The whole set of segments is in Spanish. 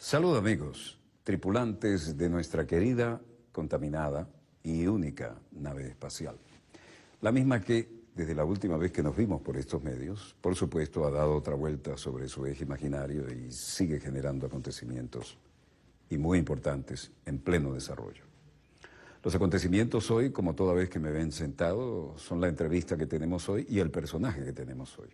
Salud amigos, tripulantes de nuestra querida, contaminada y única nave espacial. La misma que, desde la última vez que nos vimos por estos medios, por supuesto ha dado otra vuelta sobre su eje imaginario y sigue generando acontecimientos y muy importantes en pleno desarrollo. Los acontecimientos hoy, como toda vez que me ven sentado, son la entrevista que tenemos hoy y el personaje que tenemos hoy.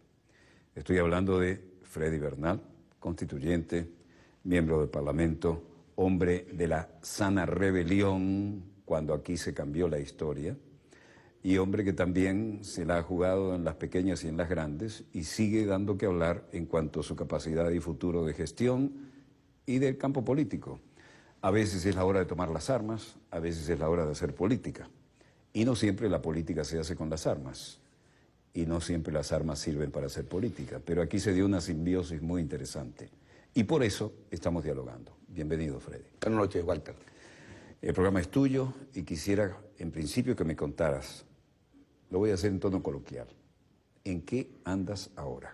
Estoy hablando de Freddy Bernal, constituyente, miembro del Parlamento, hombre de la sana rebelión cuando aquí se cambió la historia, y hombre que también se la ha jugado en las pequeñas y en las grandes y sigue dando que hablar en cuanto a su capacidad y futuro de gestión y del campo político. A veces es la hora de tomar las armas, a veces es la hora de hacer política. Y no siempre la política se hace con las armas, y no siempre las armas sirven para hacer política, pero aquí se dio una simbiosis muy interesante. Y por eso estamos dialogando. Bienvenido, Freddy. Buenas noches, Walter. El programa es tuyo y quisiera, en principio, que me contaras, lo voy a hacer en tono coloquial, ¿en qué andas ahora?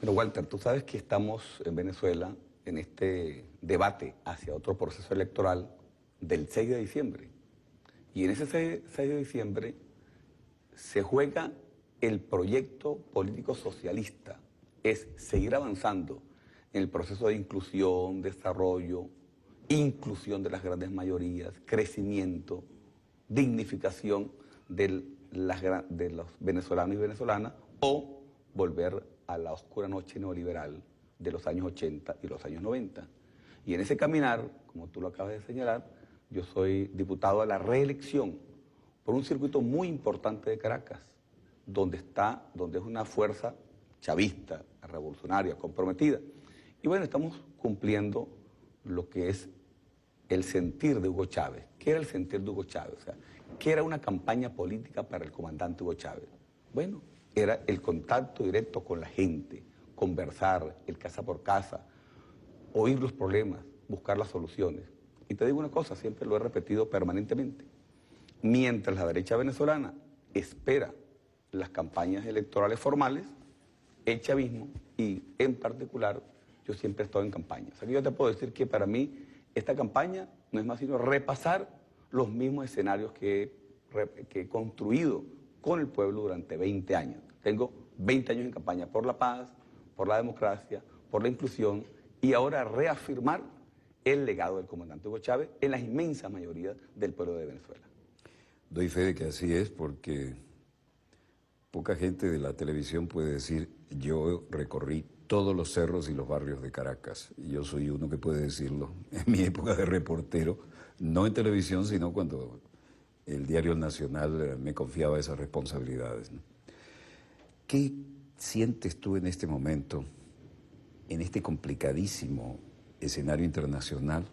Bueno, Walter, tú sabes que estamos en Venezuela en este debate hacia otro proceso electoral del 6 de diciembre. Y en ese 6 de diciembre se juega el proyecto político socialista, es seguir avanzando en el proceso de inclusión, desarrollo, inclusión de las grandes mayorías, crecimiento, dignificación de los venezolanos y venezolanas, o volver a la oscura noche neoliberal de los años 80 y los años 90. Y en ese caminar, como tú lo acabas de señalar, yo soy diputado a la reelección por un circuito muy importante de Caracas, donde es una fuerza chavista, revolucionaria, comprometida. Y bueno, estamos cumpliendo lo que es el sentir de Hugo Chávez. ¿Qué era el sentir de Hugo Chávez? O sea, ¿qué era una campaña política para el comandante Hugo Chávez? Bueno, era el contacto directo con la gente, conversar, el casa por casa, oír los problemas, buscar las soluciones. Y te digo una cosa, siempre lo he repetido permanentemente. Mientras la derecha venezolana espera las campañas electorales formales, el chavismo, y en particular, yo siempre he estado en campaña. O sea, que yo te puedo decir que para mí esta campaña no es más sino repasar los mismos escenarios que he construido con el pueblo durante 20 años. Tengo 20 años en campaña por la paz, por la democracia, por la inclusión, y ahora reafirmar el legado del comandante Hugo Chávez en la inmensa mayoría del pueblo de Venezuela. Doy fe de que así es porque poca gente de la televisión puede decir, yo recorrí todos los cerros y los barrios de Caracas. Y yo soy uno que puede decirlo en mi época de reportero, no en televisión, sino cuando el diario El Nacional me confiaba esas responsabilidades, ¿no? ¿Qué sientes tú en este momento, en este complicadísimo escenario internacional?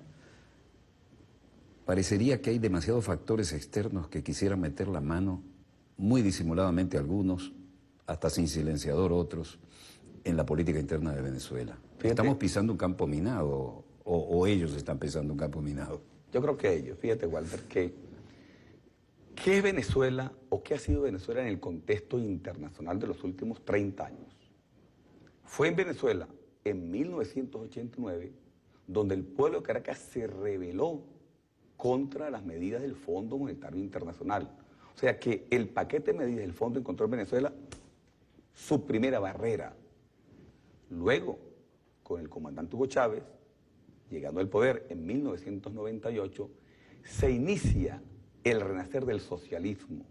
Parecería que hay demasiados factores externos que quisieran meter la mano, muy disimuladamente algunos, hasta sin silenciador otros, en la política interna de Venezuela. Fíjate, ¿estamos pisando un campo minado o ellos están pisando un campo minado? Yo creo que ellos. Fíjate, Walter, ¿qué es Venezuela o qué ha sido Venezuela en el contexto internacional de los últimos 30 años? Fue en Venezuela, en 1989, donde el pueblo de Caracas se rebeló contra las medidas del Fondo Monetario Internacional. O sea que el paquete de medidas del Fondo encontró en Venezuela su primera barrera. Luego, con el comandante Hugo Chávez, llegando al poder en 1998, se inicia el renacer del socialismo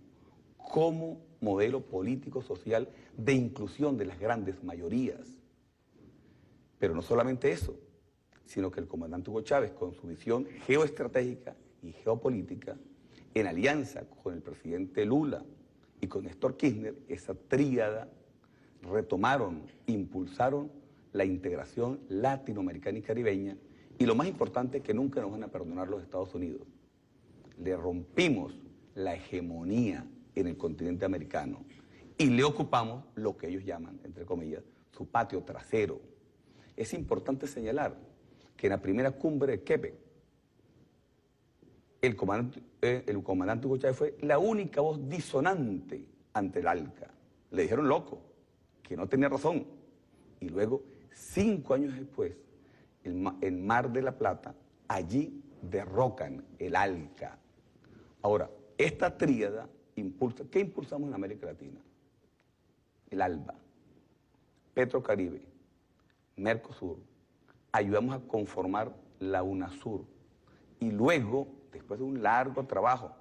como modelo político-social de inclusión de las grandes mayorías. Pero no solamente eso, sino que el comandante Hugo Chávez, con su visión geoestratégica y geopolítica, en alianza con el presidente Lula y con Néstor Kirchner, esa tríada, retomaron, impulsaron la integración latinoamericana y caribeña, y lo más importante es que nunca nos van a perdonar los Estados Unidos. Le rompimos la hegemonía en el continente americano y le ocupamos lo que ellos llaman, entre comillas, su patio trasero. Es importante señalar que en la primera cumbre de Quebec, el comandante Hugo Chávez fue la única voz disonante ante el ALCA. Le dijeron loco, que no tenía razón. Y luego, 5 años después, el Mar de la Plata, allí derrocan el ALCA. Ahora, esta tríada impulsa, ¿qué impulsamos en América Latina? El ALBA, Petrocaribe, Mercosur, ayudamos a conformar la UNASUR. Y luego, después de un largo trabajo,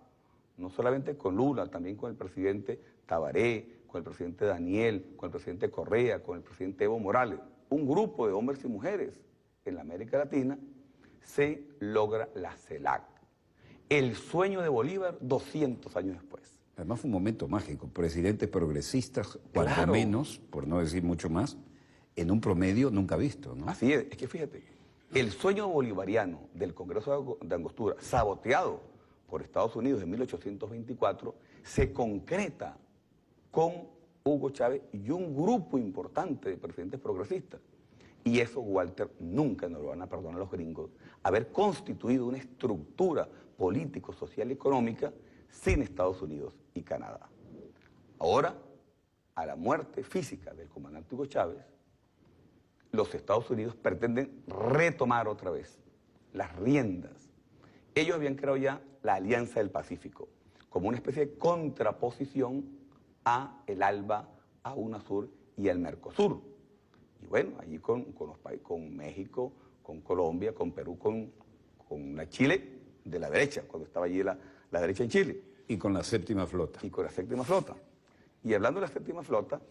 no solamente con Lula, también con el presidente Tabaré, con el presidente Daniel, con el presidente Correa, con el presidente Evo Morales, un grupo de hombres y mujeres en la América Latina, se logra la CELAC. El sueño de Bolívar 200 años después. Además fue un momento mágico. Presidentes progresistas, cuanto Claro. menos, por no decir mucho más, en un promedio nunca visto, ¿no? Así es que fíjate, el sueño bolivariano del Congreso de Angostura, saboteado por Estados Unidos en 1824, se concreta con Hugo Chávez y un grupo importante de presidentes progresistas. Y eso, Walter, nunca nos lo van a perdonar los gringos, haber constituido una estructura político, social y económica sin Estados Unidos y Canadá. Ahora, a la muerte física del comandante Hugo Chávez, los Estados Unidos pretenden retomar otra vez las riendas. Ellos habían creado ya la Alianza del Pacífico como una especie de contraposición a el ALBA, a UNASUR y al Mercosur. Y bueno, allí con los países, con México, con Colombia, con Perú, con la Chile de la derecha, cuando estaba allí la derecha en Chile. Y con la séptima flota. Y con la séptima flota. Y hablando de la séptima flota,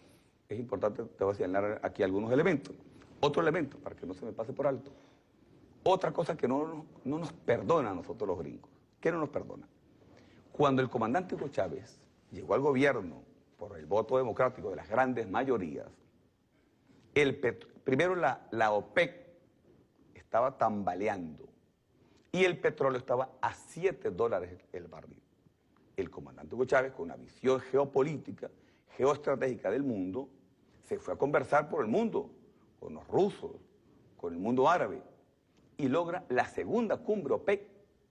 es importante, te voy a señalar aquí algunos elementos. Otro elemento, para que no se me pase por alto. Otra cosa que no nos perdona a nosotros los gringos. ¿Qué no nos perdona? Cuando el comandante Hugo Chávez llegó al gobierno por el voto democrático de las grandes mayorías, primero la OPEC estaba tambaleando y el petróleo estaba a $7 el barril. El comandante Hugo Chávez, con una visión geopolítica, geoestratégica del mundo, se fue a conversar por el mundo, con los rusos, con el mundo árabe, y logra la segunda cumbre OPEC,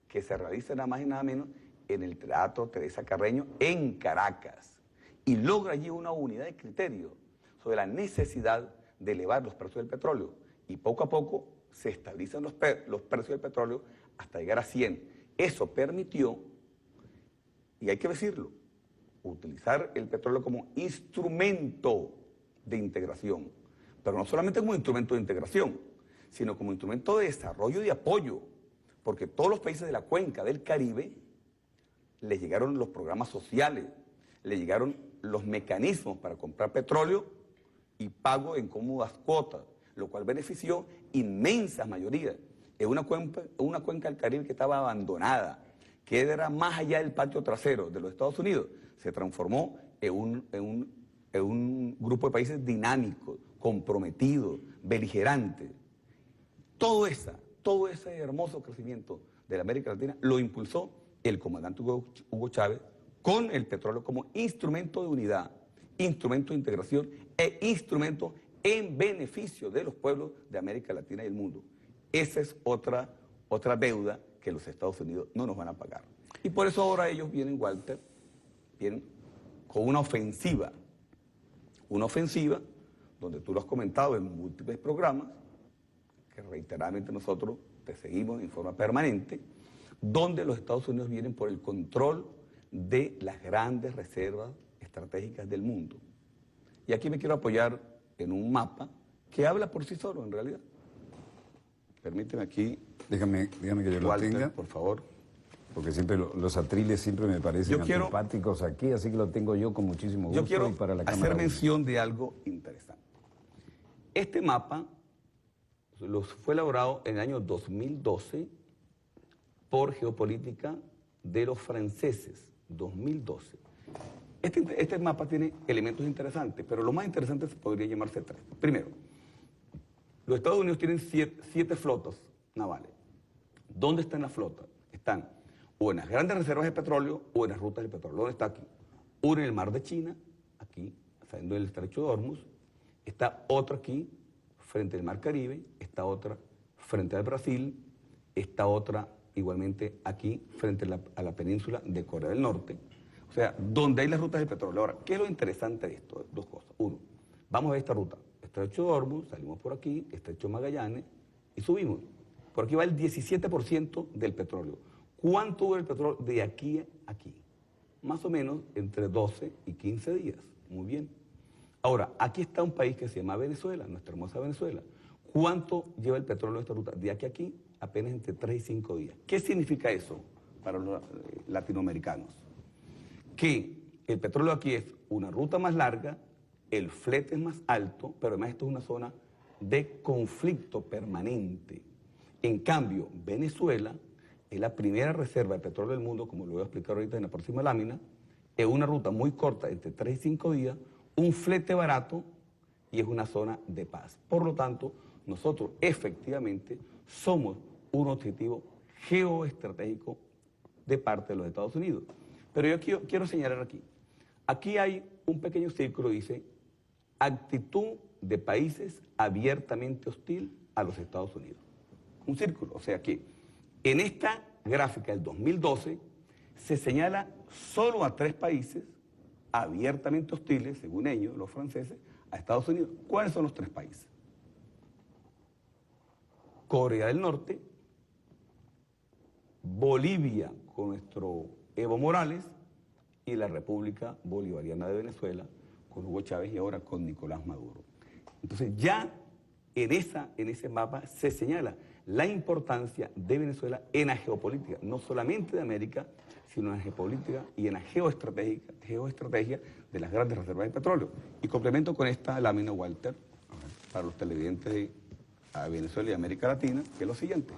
que se realiza nada más y nada menos en el Teatro Teresa Carreño, en Caracas, y logra allí una unidad de criterio sobre la necesidad de elevar los precios del petróleo, y poco a poco se estabilizan los precios del petróleo hasta llegar a 100. Eso permitió, y hay que decirlo, utilizar el petróleo como instrumento de integración, pero no solamente como instrumento de integración, sino como instrumento de desarrollo y de apoyo, porque todos los países de la cuenca del Caribe les llegaron los programas sociales, les llegaron los mecanismos para comprar petróleo y pago en cómodas cuotas, lo cual benefició inmensas mayorías. Es una cuenca del Caribe que estaba abandonada, que era más allá del patio trasero de los Estados Unidos, se transformó en un grupo de países dinámicos, comprometidos, beligerantes. Todo ese hermoso crecimiento de la América Latina lo impulsó el comandante Hugo Chávez con el petróleo como instrumento de unidad, instrumento de integración e instrumento en beneficio de los pueblos de América Latina y el mundo. Esa es otra deuda que los Estados Unidos no nos van a pagar. Y por eso ahora ellos vienen, Walter, vienen con una ofensiva donde tú lo has comentado en múltiples programas, que reiteradamente nosotros te seguimos en forma permanente, donde los Estados Unidos vienen por el control de las grandes reservas estratégicas del mundo. Y aquí me quiero apoyar en un mapa que habla por sí solo, en realidad. Permíteme aquí. Déjame que yo lo Walter, tenga. por favor. Porque siempre los atriles siempre me parecen Quiero- antipáticos aquí, así que lo tengo yo con muchísimo gusto. Yo quiero y para la hacer cámara. mención de algo interesante. Este mapa fue elaborado en el año 2012 por Geopolítica de los franceses, 2012. Este mapa tiene elementos interesantes, pero lo más interesante podría llamarse tres. Primero, los Estados Unidos tienen siete flotas navales. ¿Dónde están las flotas? Están o en las grandes reservas de petróleo o en las rutas de petróleo. ¿Dónde está aquí? Una en el mar de China, aquí, saliendo del estrecho de Hormuz. Está otra aquí, frente al mar Caribe. Está otra frente al Brasil. Está otra igualmente aquí, frente a la península de Corea del Norte. O sea, donde hay las rutas de petróleo. Ahora, ¿qué es lo interesante de esto? Dos cosas. Uno, vamos a ver esta ruta. Estrecho de Hormuz, salimos por aquí, Estrecho de Magallanes, y subimos. Por aquí va el 17% del petróleo. ¿Cuánto dura el petróleo de aquí a aquí? Más o menos entre 12 y 15 días. Muy bien. Ahora, aquí está un país que se llama Venezuela, nuestra hermosa Venezuela. ¿Cuánto lleva el petróleo de esta ruta? De aquí a aquí, apenas entre 3 y 5 días. ¿Qué significa eso para los latinoamericanos? Que el petróleo aquí es una ruta más larga, el flete es más alto, pero además esto es una zona de conflicto permanente. En cambio, Venezuela es la primera reserva de petróleo del mundo, como lo voy a explicar ahorita en la próxima lámina, es una ruta muy corta, entre 3 y 5 días, un flete barato y es una zona de paz. Por lo tanto, nosotros efectivamente somos un objetivo geoestratégico de parte de los Estados Unidos. Pero yo quiero señalar aquí hay un pequeño círculo, dice, actitud de países abiertamente hostil a los Estados Unidos. Un círculo, o sea que en esta gráfica del 2012 se señala solo a 3 países abiertamente hostiles, según ellos, los franceses, a Estados Unidos. ¿Cuáles son los 3 países? Corea del Norte, Bolivia con nuestro Evo Morales y la República Bolivariana de Venezuela con Hugo Chávez y ahora con Nicolás Maduro. Entonces ya en ese mapa se señala la importancia de Venezuela en la geopolítica, no solamente de América, sino en la geopolítica y en la geoestrategia de las grandes reservas de petróleo. Y complemento con esta lámina, Walter, para los televidentes de Venezuela y América Latina, que es lo siguiente.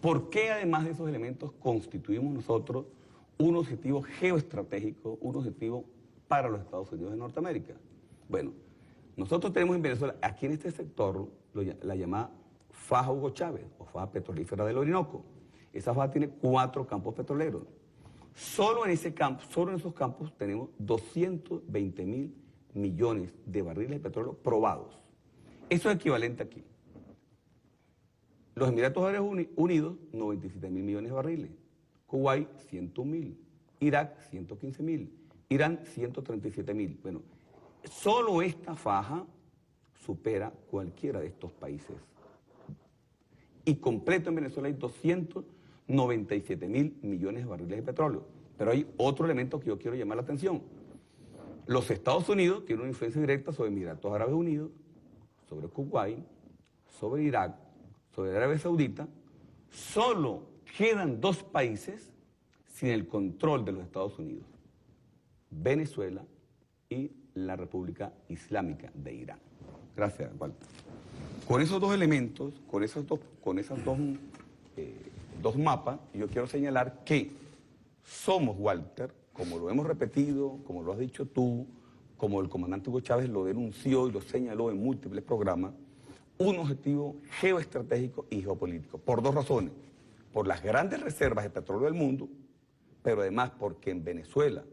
¿Por qué además de esos elementos constituimos nosotros un objetivo geoestratégico, un objetivo para los Estados Unidos de Norteamérica? Bueno, nosotros tenemos en Venezuela, aquí en este sector, la llamada faja Hugo Chávez o faja petrolífera del Orinoco. Esa faja tiene 4 campos petroleros. Solo en esos campos tenemos 220.000 millones de barriles de petróleo probados. Eso es equivalente aquí. Los Emiratos Árabes Unidos, 97.000 millones de barriles. Kuwait, 101.000. Irak, 115.000. Irán, 137.000. Bueno, solo esta faja supera cualquiera de estos países. Y completo en Venezuela hay 297.000 millones de barriles de petróleo. Pero hay otro elemento que yo quiero llamar la atención. Los Estados Unidos tienen una influencia directa sobre Emiratos Árabes Unidos, sobre Kuwait, sobre Irak, sobre Arabia Saudita. Solo quedan 2 países sin el control de los Estados Unidos: Venezuela y la República Islámica de Irán. Gracias, Walter. Con esos 2 elementos, con esos dos mapas, yo quiero señalar que somos, Walter, como lo hemos repetido, como lo has dicho tú, como el comandante Hugo Chávez lo denunció y lo señaló en múltiples programas, un objetivo geoestratégico y geopolítico, por 2 razones. Por las grandes reservas de petróleo del mundo, pero además porque en Venezuela,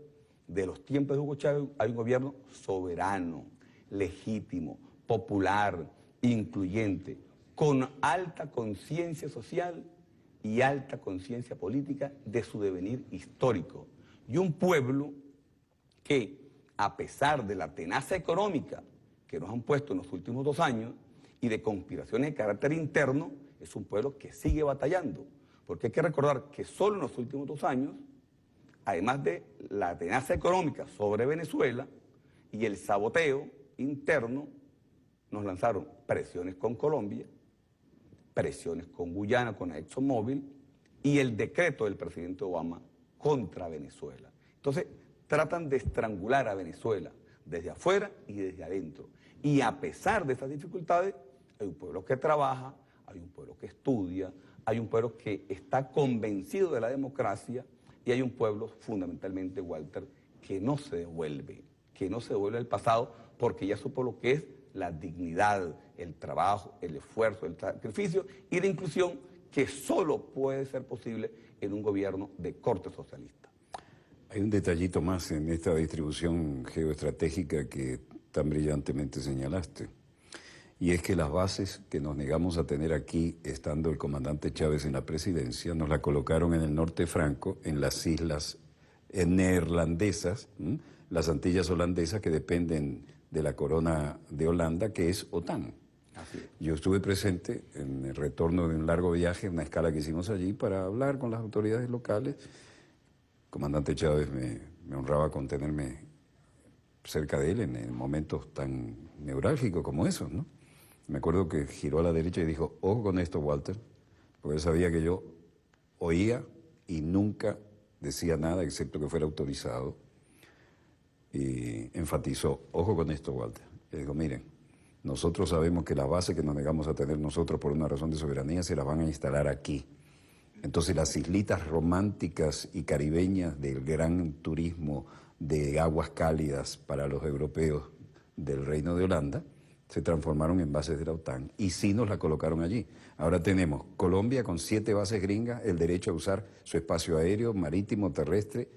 de los tiempos de Hugo Chávez, hay un gobierno soberano, legítimo, popular, incluyente, con alta conciencia social y alta conciencia política de su devenir histórico. Y un pueblo que, a pesar de la tenaza económica que nos han puesto en los últimos 2 años y de conspiraciones de carácter interno, es un pueblo que sigue batallando. Porque hay que recordar que solo en los últimos 2 años, además de la tenaza económica sobre Venezuela y el saboteo interno, nos lanzaron presiones con Colombia, presiones con Guyana, con ExxonMobil, y el decreto del presidente Obama contra Venezuela. Entonces, tratan de estrangular a Venezuela desde afuera y desde adentro. Y a pesar de esas dificultades, hay un pueblo que trabaja, hay un pueblo que estudia, hay un pueblo que está convencido de la democracia y hay un pueblo, fundamentalmente, Walter, que no se devuelve al pasado porque ya supo lo que es la dignidad, el trabajo, el esfuerzo, el sacrificio y la inclusión que solo puede ser posible en un gobierno de corte socialista. Hay un detallito más en esta distribución geoestratégica que tan brillantemente señalaste, y es que las bases que nos negamos a tener aquí, estando el comandante Chávez en la presidencia, nos la colocaron en el norte franco, en las islas neerlandesas, las Antillas holandesas que dependen de la corona de Holanda, que es OTAN. Así es. Yo estuve presente en el retorno de un largo viaje, una escala que hicimos allí para hablar con las autoridades locales. El comandante Chávez me honraba con tenerme cerca de él en momentos tan neurálgicos como esos, ¿no? Me acuerdo que giró a la derecha y dijo, ojo con esto, Walter, porque él sabía que yo oía y nunca decía nada excepto que fuera autorizado. Y enfatizó, ojo con esto, Walter. Y digo, miren, nosotros sabemos que las bases que nos negamos a tener nosotros por una razón de soberanía se las van a instalar aquí. Entonces las islitas románticas y caribeñas del gran turismo de aguas cálidas para los europeos del Reino de Holanda se transformaron en bases de la OTAN y sí nos la colocaron allí. Ahora tenemos Colombia con 7 bases gringas, el derecho a usar su espacio aéreo, marítimo, terrestre.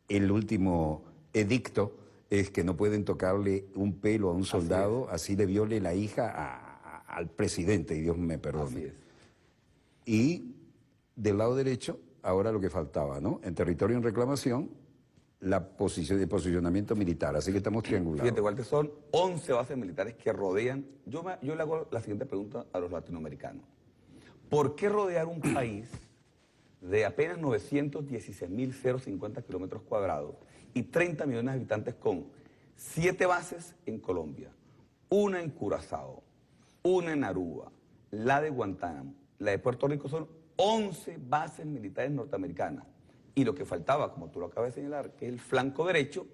El último edicto es que no pueden tocarle un pelo a un soldado, así le viole la hija al presidente, y Dios me perdone. Así es. Y del lado derecho, ahora lo que faltaba, ¿no? En territorio en reclamación, la posición de posicionamiento militar, así que estamos triangulados. Fíjate, Walter, son 11 bases militares que rodean. Yo le hago la siguiente pregunta a los latinoamericanos. ¿Por qué rodear un país de apenas 916.050 kilómetros cuadrados y 30 millones de habitantes con 7 bases en Colombia, una en Curazao, una en Aruba, la de Guantánamo, la de Puerto Rico? Son 11 bases militares norteamericanas. Y lo que faltaba, como tú lo acabas de señalar, que es el flanco derecho,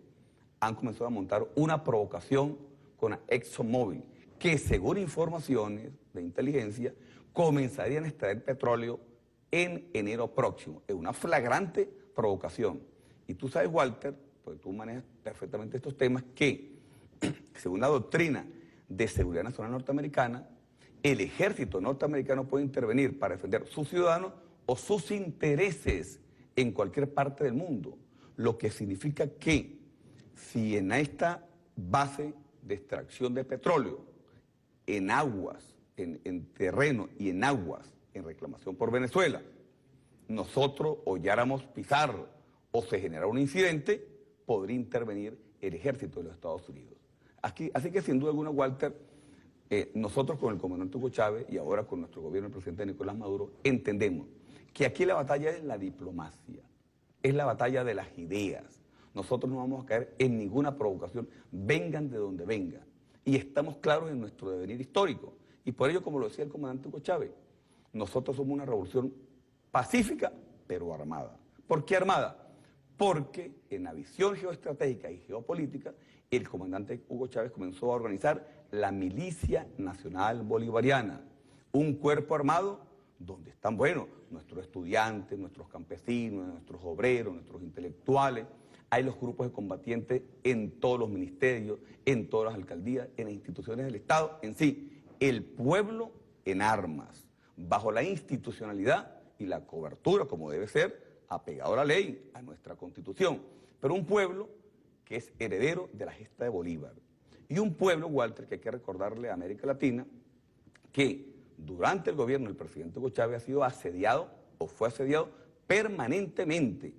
han comenzado a montar una provocación con ExxonMobil, que según informaciones de inteligencia, comenzarían a extraer petróleo en enero próximo. Es una flagrante provocación. Y tú sabes, Walter, porque tú manejas perfectamente estos temas, que según la doctrina de seguridad nacional norteamericana, el ejército norteamericano puede intervenir para defender sus ciudadanos o sus intereses en cualquier parte del mundo, lo que significa que si en esta base de extracción de petróleo, en aguas, en terreno y en aguas, en reclamación por Venezuela, nosotros holláramos pisar o se generara un incidente, podría intervenir el ejército de los Estados Unidos. Así que sin duda alguna, Walter, nosotros con el comandante Hugo Chávez y ahora con nuestro gobierno, el presidente Nicolás Maduro, entendemos que aquí la batalla es la diplomacia, es la batalla de las ideas. Nosotros no vamos a caer en ninguna provocación, vengan de donde vengan. Y estamos claros en nuestro devenir histórico. Y por ello, como lo decía el comandante Hugo Chávez, nosotros somos una revolución pacífica, pero armada. ¿Por qué armada? Porque en la visión geoestratégica y geopolítica, el comandante Hugo Chávez comenzó a organizar la Milicia Nacional Bolivariana, un cuerpo armado donde están, bueno, nuestros estudiantes, nuestros campesinos, nuestros obreros, nuestros intelectuales. Hay los grupos de combatientes en todos los ministerios, en todas las alcaldías, en las instituciones del Estado, en sí. El pueblo en armas, bajo la institucionalidad y la cobertura, como debe ser, apegado a la ley, a nuestra Constitución. Pero un pueblo que es heredero de la gesta de Bolívar. Y un pueblo, Walter, que hay que recordarle a América Latina, que durante el gobierno del presidente Hugo Chávez ha sido asediado o fue asediado permanentemente.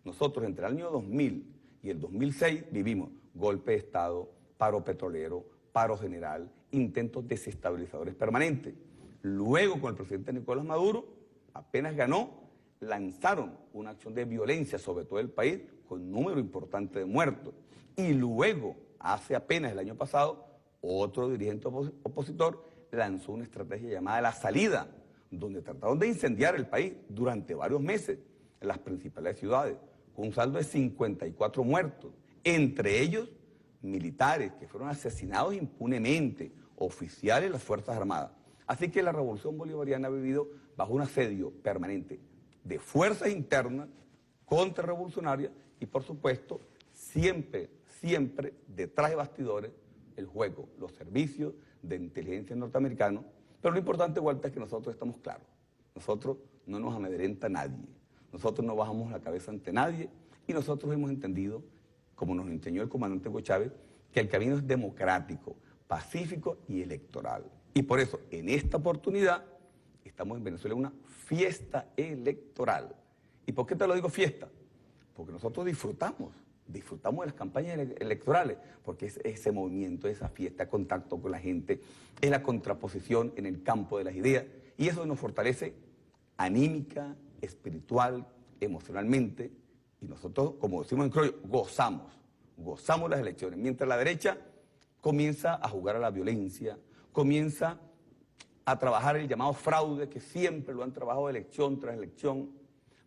Nosotros entre el año 2000 y el 2006 vivimos golpe de Estado, paro petrolero, paro general, intentos desestabilizadores permanentes. Luego, con el presidente Nicolás Maduro, apenas ganó, lanzaron una acción de violencia sobre todo el país con un número importante de muertos. Y luego, hace apenas el año pasado, otro dirigente opositor lanzó una estrategia llamada La Salida, donde trataron de incendiar el país durante varios meses en las principales ciudades, con un saldo de 54 muertos, entre ellos militares que fueron asesinados impunemente, oficiales de las Fuerzas Armadas. Así que la revolución bolivariana ha vivido bajo un asedio permanente de fuerzas internas, contrarrevolucionarias y, por supuesto, siempre detrás de bastidores, el juego, los servicios de inteligencia norteamericanos. Pero lo importante, Walter, es que nosotros estamos claros. Nosotros no nos amedrenta nadie. Nosotros no bajamos la cabeza ante nadie y nosotros hemos entendido, como nos enseñó el comandante Hugo Chávez, que el camino es democrático, pacífico y electoral. Y por eso, en esta oportunidad, estamos en Venezuela en una fiesta electoral. ¿Y por qué te lo digo fiesta? Porque nosotros disfrutamos disfrutamos de las campañas electorales, porque es ese movimiento, esa fiesta, contacto con la gente, es la contraposición en el campo de las ideas, y eso nos fortalece anímica, espiritual, emocionalmente, y nosotros, como decimos en criollo, gozamos las elecciones, mientras la derecha comienza a jugar a la violencia, comienza a trabajar el llamado fraude, que siempre lo han trabajado elección tras elección.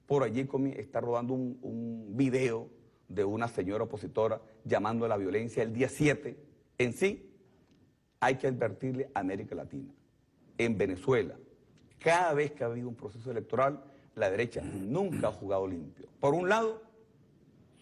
Por allí está rodando un video de una señora opositora llamando a la violencia el día 7. En sí, hay que advertirle a América Latina. En Venezuela, cada vez que ha habido un proceso electoral, la derecha nunca ha jugado limpio. Por un lado,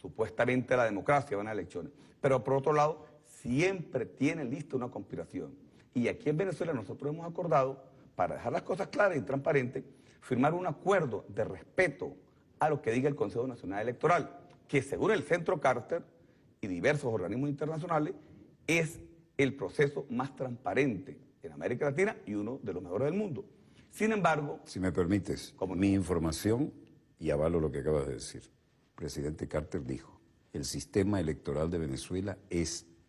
supuestamente la democracia va a elecciones, pero por otro lado, siempre tiene lista una conspiración. Y aquí en Venezuela nosotros hemos acordado, para dejar las cosas claras y transparentes, firmar un acuerdo de respeto a lo que diga el Consejo Nacional Electoral, que según el Centro Carter y diversos organismos internacionales, es el proceso más transparente en América Latina y uno de los mejores del mundo. Sin embargo... Si me permites, mi información, y avalo lo que acabas de decir, el presidente Carter dijo, el sistema electoral de Venezuela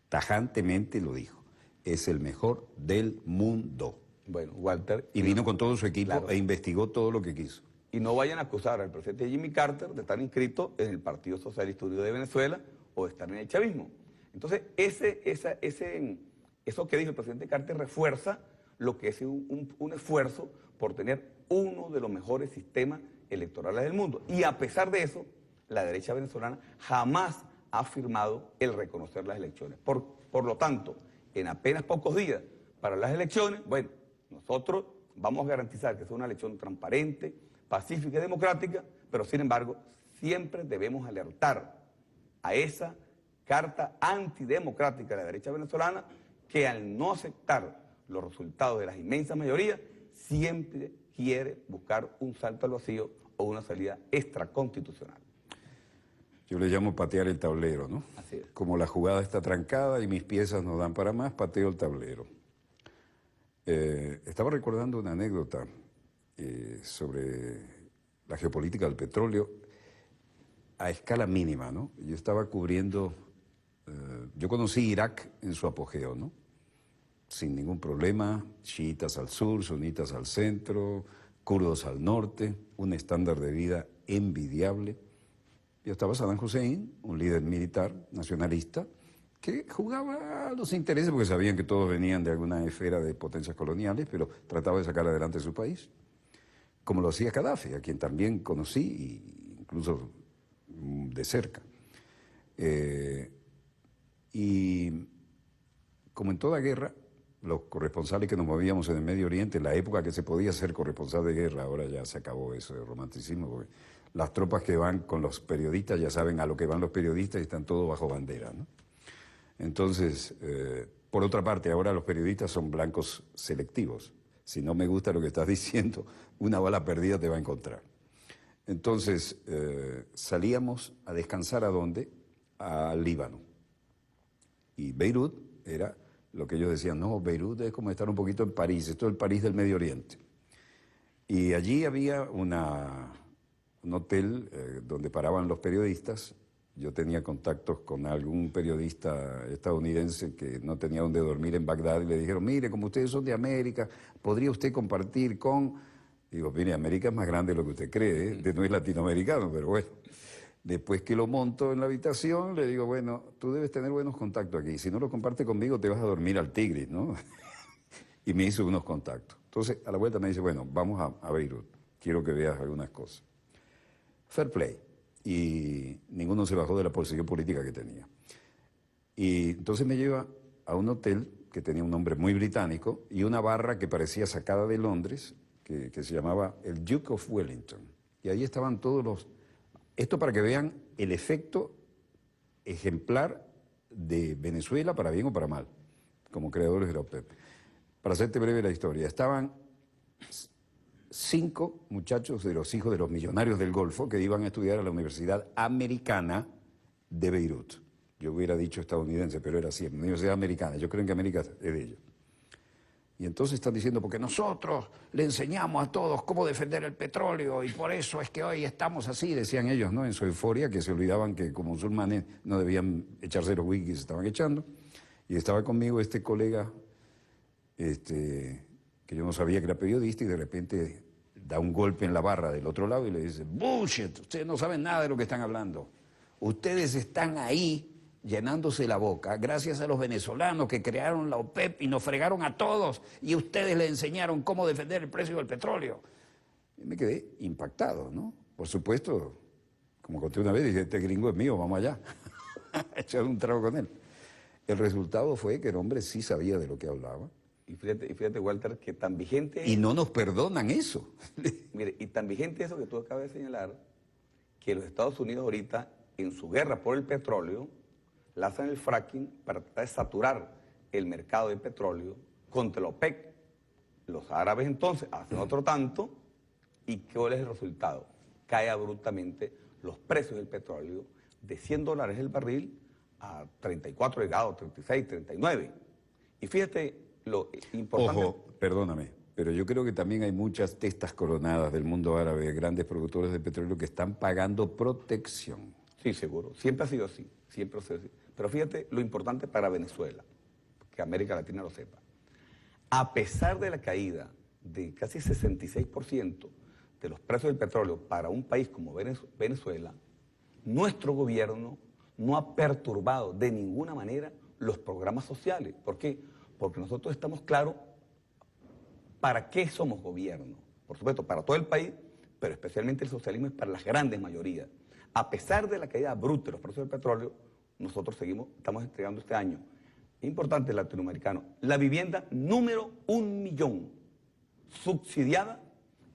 tajantemente lo dijo, es el mejor del mundo. Bueno, Walter... Y vino con todo su equipo, claro, e investigó todo lo que quiso. Y no vayan a acusar al presidente Jimmy Carter de estar inscrito en el Partido Socialista Unido de Venezuela o de estar en el chavismo. Entonces, eso que dijo el presidente Carter refuerza lo que es un esfuerzo por tener uno de los mejores sistemas electorales del mundo. Y a pesar de eso, la derecha venezolana jamás ha firmado el reconocer las elecciones. Por lo tanto, en apenas pocos días para las elecciones, bueno, nosotros vamos a garantizar que sea una elección transparente, pacífica y democrática, pero sin embargo, siempre debemos alertar a esa carta antidemocrática de la derecha venezolana que al no aceptar los resultados de las inmensas mayorías, siempre quiere buscar un salto al vacío o una salida extraconstitucional. Yo le llamo patear el tablero, ¿no? Así es. Como la jugada está trancada y mis piezas no dan para más, pateo el tablero. Estaba recordando una anécdota sobre la geopolítica del petróleo a escala mínima, ¿no? Yo estaba cubriendo, yo conocí Irak en su apogeo, ¿no? Sin ningún problema, chiitas al sur, sunitas al centro, kurdos al norte, un estándar de vida envidiable. Yo estaba Saddam Hussein, un líder militar nacionalista, que jugaba a los intereses, porque sabían que todos venían de alguna esfera de potencias coloniales, pero trataba de sacar adelante su país, como lo hacía Gaddafi, a quien también conocí, incluso de cerca. Y como en toda guerra, los corresponsales que nos movíamos en el Medio Oriente, en la época que se podía ser corresponsal de guerra, ahora ya se acabó eso de romanticismo, porque las tropas que van con los periodistas ya saben a lo que van los periodistas y están todos bajo bandera, ¿no? Entonces, por otra parte, ahora los periodistas son blancos selectivos. Si no me gusta lo que estás diciendo, una bala perdida te va a encontrar. Entonces, salíamos a descansar ¿a dónde? Al Líbano. Y Beirut era lo que ellos decían, no, Beirut es como estar un poquito en París, esto es el París del Medio Oriente. Y allí había un hotel donde paraban los periodistas. Yo tenía contactos con algún periodista estadounidense que no tenía donde dormir en Bagdad y le dijeron, mire, como ustedes son de América, ¿podría usted compartir con...? Digo, mire, América es más grande de lo que usted cree, ¿eh? No es latinoamericano, pero bueno. Después que lo monto en la habitación, le digo, bueno, tú debes tener buenos contactos aquí. Si no lo comparte conmigo, te vas a dormir al Tigris, ¿no? Y me hizo unos contactos. Entonces, a la vuelta me dice, bueno, vamos a Beirut. Quiero que veas algunas cosas. Fair play. Y ninguno se bajó de la posición política que tenía. Y entonces me lleva a un hotel que tenía un nombre muy británico y una barra que parecía sacada de Londres, que se llamaba el Duke of Wellington. Y ahí estaban todos los... Esto para que vean el efecto ejemplar de Venezuela, para bien o para mal, como creadores de la OPEP. Para hacerte breve la historia, estaban 5 muchachos de los hijos de los millonarios del Golfo que iban a estudiar a la Universidad Americana de Beirut. Yo hubiera dicho estadounidense, pero era así, Universidad Americana. Yo creo que América es de ellos. Y entonces están diciendo, porque nosotros le enseñamos a todos cómo defender el petróleo y por eso es que hoy estamos así, decían ellos, ¿no? En su euforia, que se olvidaban que como musulmanes no debían echarse los wikis que se estaban echando. Y estaba conmigo este colega, que yo no sabía que era periodista, y de repente da un golpe en la barra del otro lado y le dice, bullshit, ustedes no saben nada de lo que están hablando. Ustedes están ahí llenándose la boca gracias a los venezolanos que crearon la OPEP y nos fregaron a todos y ustedes le enseñaron cómo defender el precio del petróleo. Y me quedé impactado, ¿no? Por supuesto, como conté una vez, dije, este gringo es mío, vamos allá, a echar un trago con él. El resultado fue que el hombre sí sabía de lo que hablaba. Y fíjate, Walter, que tan vigente es... Y no nos perdonan eso. Mire, y tan vigente eso que tú acabas de señalar, que los Estados Unidos ahorita, en su guerra por el petróleo, lanzan el fracking para tratar de saturar el mercado de petróleo contra la OPEC. Los árabes entonces hacen otro tanto, ¿y cuál es el resultado? Cae abruptamente los precios del petróleo de $100 el barril a 34 llegados, 36, 39. Y fíjate lo importante... Ojo, perdóname, pero yo creo que también hay muchas testas coronadas del mundo árabe, grandes productores de petróleo que están pagando protección. Sí, seguro. Siempre ha sido así, siempre ha sido así. Pero fíjate lo importante para Venezuela, que América Latina lo sepa. A pesar de la caída de casi 66% de los precios del petróleo para un país como Venezuela, nuestro gobierno no ha perturbado de ninguna manera los programas sociales. ¿Por qué? Porque nosotros estamos claros para qué somos gobierno. Por supuesto, para todo el país, pero especialmente el socialismo es para las grandes mayorías. A pesar de la caída bruta de los precios del petróleo, nosotros estamos entregando este año, importante el latinoamericano, la vivienda número 1 millón, subsidiada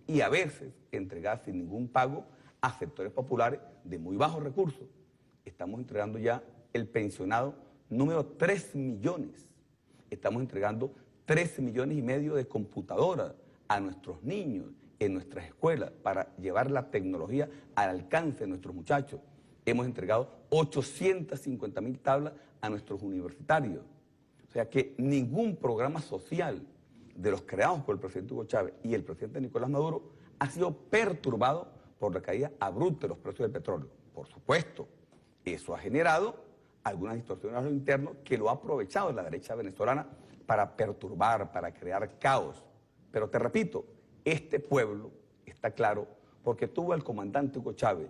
y a veces entregada sin ningún pago a sectores populares de muy bajos recursos. Estamos entregando ya el pensionado número 3 millones. Estamos entregando 13 millones y medio de computadoras a nuestros niños en nuestras escuelas para llevar la tecnología al alcance de nuestros muchachos. Hemos entregado 850.000 tablas a nuestros universitarios. O sea que ningún programa social de los creados por el presidente Hugo Chávez y el presidente Nicolás Maduro ha sido perturbado por la caída abrupta de los precios del petróleo. Por supuesto, eso ha generado algunas distorsiones a lo interno que lo ha aprovechado la derecha venezolana para perturbar, para crear caos. Pero te repito, este pueblo está claro porque tuvo al comandante Hugo Chávez,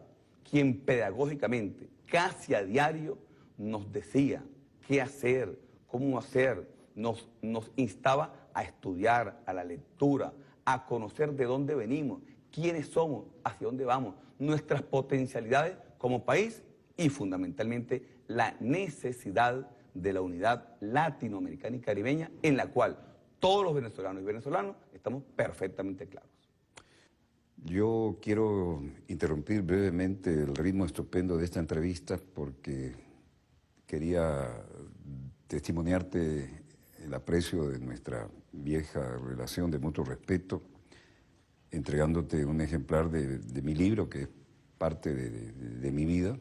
quien pedagógicamente, casi a diario, nos decía qué hacer, cómo hacer, nos instaba a estudiar, a la lectura, a conocer de dónde venimos, quiénes somos, hacia dónde vamos, nuestras potencialidades como país y fundamentalmente la necesidad de la unidad latinoamericana y caribeña en la cual todos los venezolanos y venezolanos estamos perfectamente claros. Yo quiero interrumpir brevemente el ritmo estupendo de esta entrevista porque quería testimoniarte el aprecio de nuestra vieja relación de mutuo respeto, entregándote un ejemplar de mi libro, que es parte de mi vida.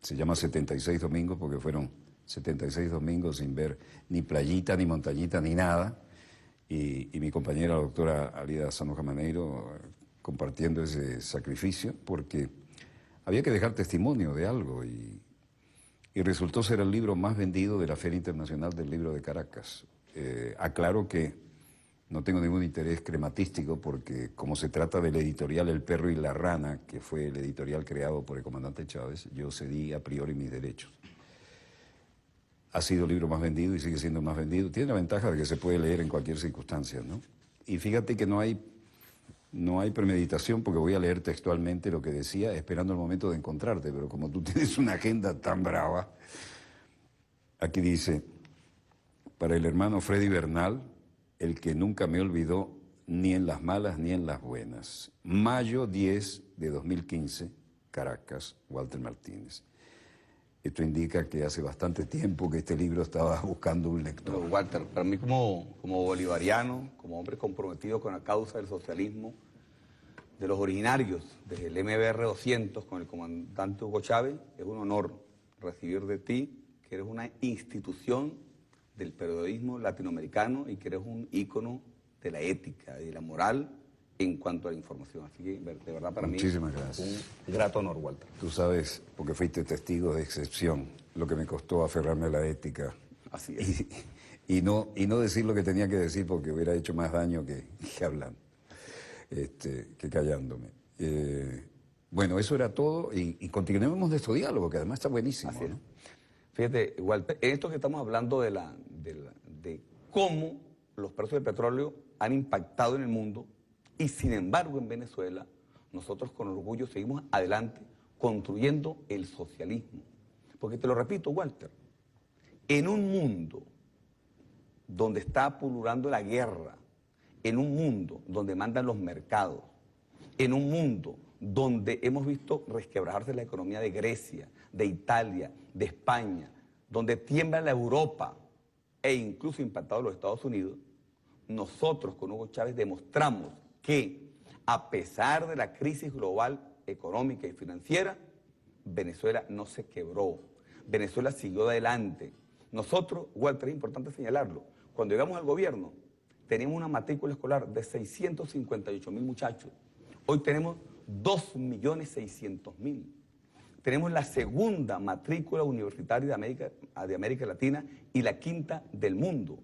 Se llama 76 domingos porque fueron 76 domingos sin ver ni playita, ni montañita, ni nada. Y mi compañera, la doctora Alida Sanoja Maneiro, compartiendo ese sacrificio, porque había que dejar testimonio de algo y resultó ser el libro más vendido de la Feria Internacional del Libro de Caracas. Aclaro que no tengo ningún interés crematístico porque como se trata del editorial El Perro y la Rana, que fue el editorial creado por el comandante Chávez, yo cedí a priori mis derechos. Ha sido el libro más vendido y sigue siendo más vendido. Tiene la ventaja de que se puede leer en cualquier circunstancia, ¿no? Y fíjate que no hay premeditación porque voy a leer textualmente lo que decía esperando el momento de encontrarte, pero como tú tienes una agenda tan brava, aquí dice, para el hermano Freddy Bernal, el que nunca me olvidó ni en las malas ni en las buenas. Mayo 10 de 2015, Caracas, Walter Martínez. Esto indica que hace bastante tiempo que este libro estaba buscando un lector. Pero Walter, para mí como bolivariano, como hombre comprometido con la causa del socialismo, de los originarios, desde el MBR 200 con el comandante Hugo Chávez, es un honor recibir de ti, que eres una institución del periodismo latinoamericano y que eres un ícono de la ética y de la moral en cuanto a la información. Así que, de verdad, para Muchísimas mí gracias. un grato honor, Walter. Tú sabes, porque fuiste testigo de excepción, lo que me costó aferrarme a la ética. Así es. Y no decir lo que tenía que decir porque hubiera hecho más daño que hablando, que callándome. Bueno, eso era todo y continuemos de este diálogo, que además está buenísimo. Así es. ¿No? Fíjate, Walter, en esto que estamos hablando de cómo los precios del petróleo han impactado en el mundo y sin embargo en Venezuela nosotros con orgullo seguimos adelante construyendo el socialismo. Porque te lo repito, Walter, en un mundo donde está pululando la guerra, en un mundo donde mandan los mercados, en un mundo donde hemos visto resquebrajarse la economía de Grecia, de Italia, de España, donde tiembla la Europa e incluso impactado los Estados Unidos, nosotros con Hugo Chávez demostramos que a pesar de la crisis global económica y financiera, Venezuela no se quebró, Venezuela siguió adelante. Nosotros, Walter, es importante señalarlo, cuando llegamos al gobierno teníamos una matrícula escolar de 658.000 muchachos, hoy tenemos 2.600.000. Tenemos la segunda matrícula universitaria de América Latina y la quinta del mundo.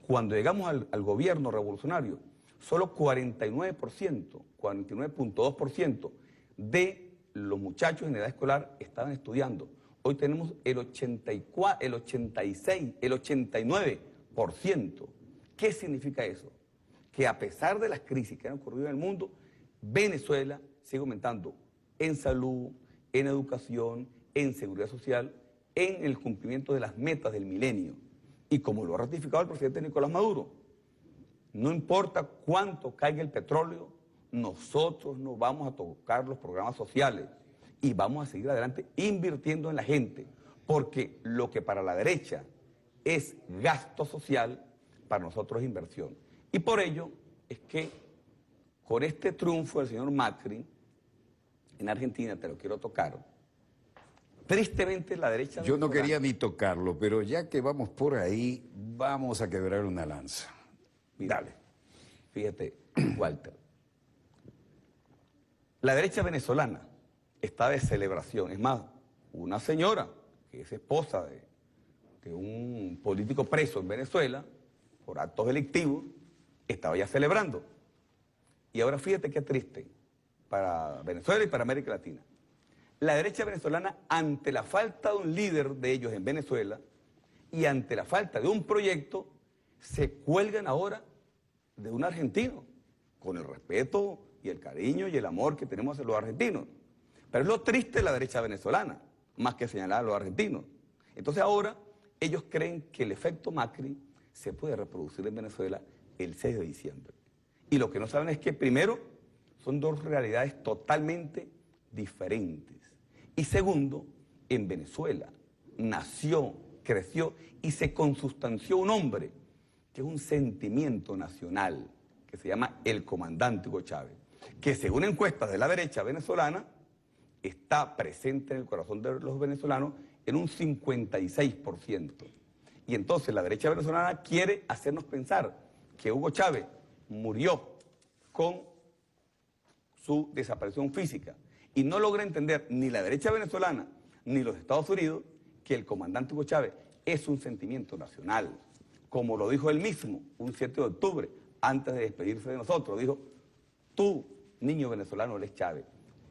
Cuando llegamos al gobierno revolucionario, solo 49.2% de los muchachos en edad escolar estaban estudiando. Hoy tenemos el 84, el 86, el 89%. ¿Qué significa eso? Que a pesar de las crisis que han ocurrido en el mundo, Venezuela sigue aumentando en salud, en educación, en seguridad social, en el cumplimiento de las metas del milenio. Y como lo ha ratificado el presidente Nicolás Maduro, no importa cuánto caiga el petróleo, nosotros no vamos a tocar los programas sociales y vamos a seguir adelante invirtiendo en la gente, porque lo que para la derecha es gasto social, para nosotros es inversión. Y por ello es que con este triunfo del señor Macri en Argentina, te lo quiero tocar, tristemente la derecha... Yo no quería ni tocarlo, pero ya que vamos por ahí, vamos a quebrar una lanza. Mira, dale. Fíjate, Walter, la derecha venezolana está de celebración. Es más, una señora que es esposa de un político preso en Venezuela por actos delictivos, estaba ya celebrando. Y ahora fíjate qué triste para Venezuela y para América Latina. La derecha venezolana, ante la falta de un líder de ellos en Venezuela y ante la falta de un proyecto, se cuelgan ahora de un argentino, con el respeto y el cariño y el amor que tenemos hacia los argentinos. Pero es lo triste de la derecha venezolana, más que señalar a los argentinos. Entonces ahora ellos creen que el efecto Macri se puede reproducir en Venezuela el 6 de diciembre. Y lo que no saben es que primero son dos realidades totalmente diferentes. Y segundo, en Venezuela nació, creció y se consustanció un hombre que es un sentimiento nacional, que se llama el comandante Hugo Chávez, que según encuestas de la derecha venezolana, está presente en el corazón de los venezolanos en un 56%. Y entonces la derecha venezolana quiere hacernos pensar que Hugo Chávez murió con su desaparición física. Y no logra entender ni la derecha venezolana ni los Estados Unidos que el comandante Hugo Chávez es un sentimiento nacional. Como lo dijo él mismo un 7 de octubre, antes de despedirse de nosotros, dijo: tú, niño venezolano, eres Chávez.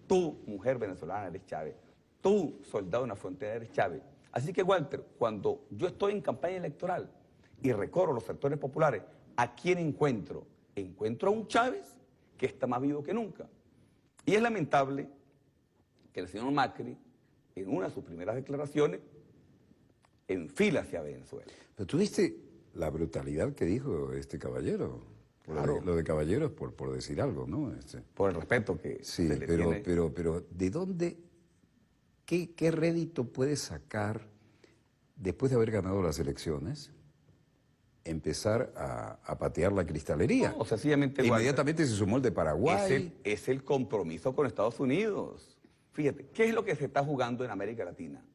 Tú, mujer venezolana, eres Chávez. Tú, soldado en la frontera, eres Chávez. Así que, Walter, cuando yo estoy en campaña electoral y recorro los sectores populares, ¿a quién encuentro? Encuentro a un Chávez que está más vivo que nunca. Y es lamentable que el señor Macri, en una de sus primeras declaraciones, enfila hacia Venezuela. Pero tú viste la brutalidad que dijo este caballero. Claro. Lo de caballero es por decir algo, ¿no? Por el respeto que sí, se le pero, tiene. pero ¿de dónde, qué rédito puede sacar, después de haber ganado las elecciones, empezar a patear la cristalería? No, sencillamente, Inmediatamente se sumó el de Paraguay. Es el compromiso con Estados Unidos. Fíjate, ¿qué es lo que se está jugando en América Latina?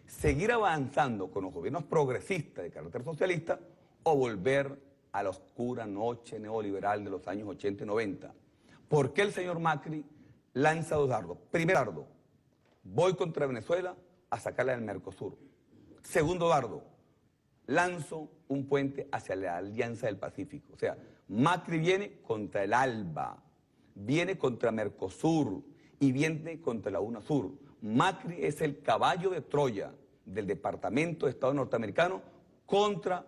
seguir avanzando con los gobiernos progresistas de carácter socialista o volver a la oscura noche neoliberal de los años 80 y 90. ¿Por qué el señor Macri lanza dos dardos? Primer dardo, voy contra Venezuela a sacarla del Mercosur. Segundo dardo, lanzo un puente hacia la Alianza del Pacífico. O sea, Macri viene contra el ALBA, viene contra Mercosur y viene contra la UNASUR. Macri es el caballo de Troya del Departamento de Estado norteamericano contra,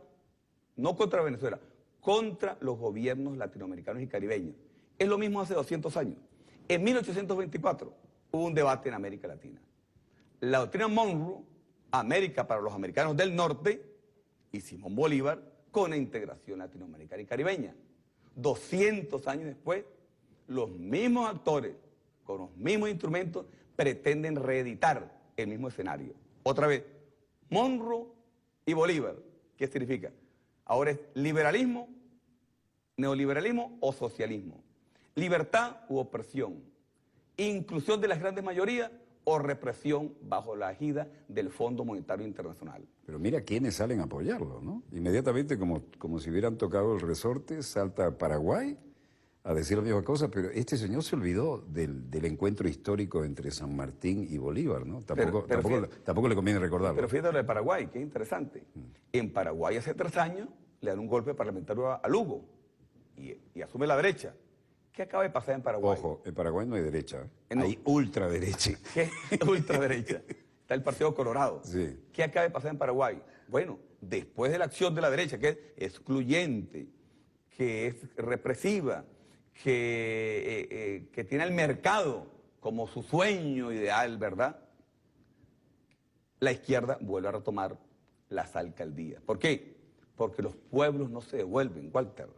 no contra Venezuela, contra los gobiernos latinoamericanos y caribeños. Es lo mismo hace 200 años. En 1824 hubo un debate en América Latina. La doctrina Monroe, América para los americanos del norte, y Simón Bolívar con la integración latinoamericana y caribeña. 200 años después, los mismos actores, con los mismos instrumentos, pretenden reeditar el mismo escenario. Otra vez, Monroe y Bolívar, ¿qué significa? Ahora es liberalismo, neoliberalismo o socialismo. Libertad u opresión. Inclusión de las grandes mayorías o represión bajo la ejida del Fondo Monetario Internacional. Pero mira quiénes salen a apoyarlo, ¿no? Inmediatamente, como si hubieran tocado el resorte, salta Paraguay a decir la misma cosa, pero este señor se olvidó del encuentro histórico entre San Martín y Bolívar, ¿no? Tampoco le conviene recordarlo. Pero fíjate lo de Paraguay, que es interesante. En Paraguay hace 3 años le dan un golpe parlamentario a Lugo y asume la derecha. ¿Qué acaba de pasar en Paraguay? Ojo, en Paraguay no hay derecha, No. hay ultraderecha. ¿Qué es ultraderecha? Está el Partido Colorado. Sí. ¿Qué acaba de pasar en Paraguay? Bueno, después de la acción de la derecha, que es excluyente, que es represiva, que tiene el mercado como su sueño ideal, ¿verdad? La izquierda vuelve a retomar las alcaldías. ¿Por qué? Porque los pueblos no se devuelven, Walter.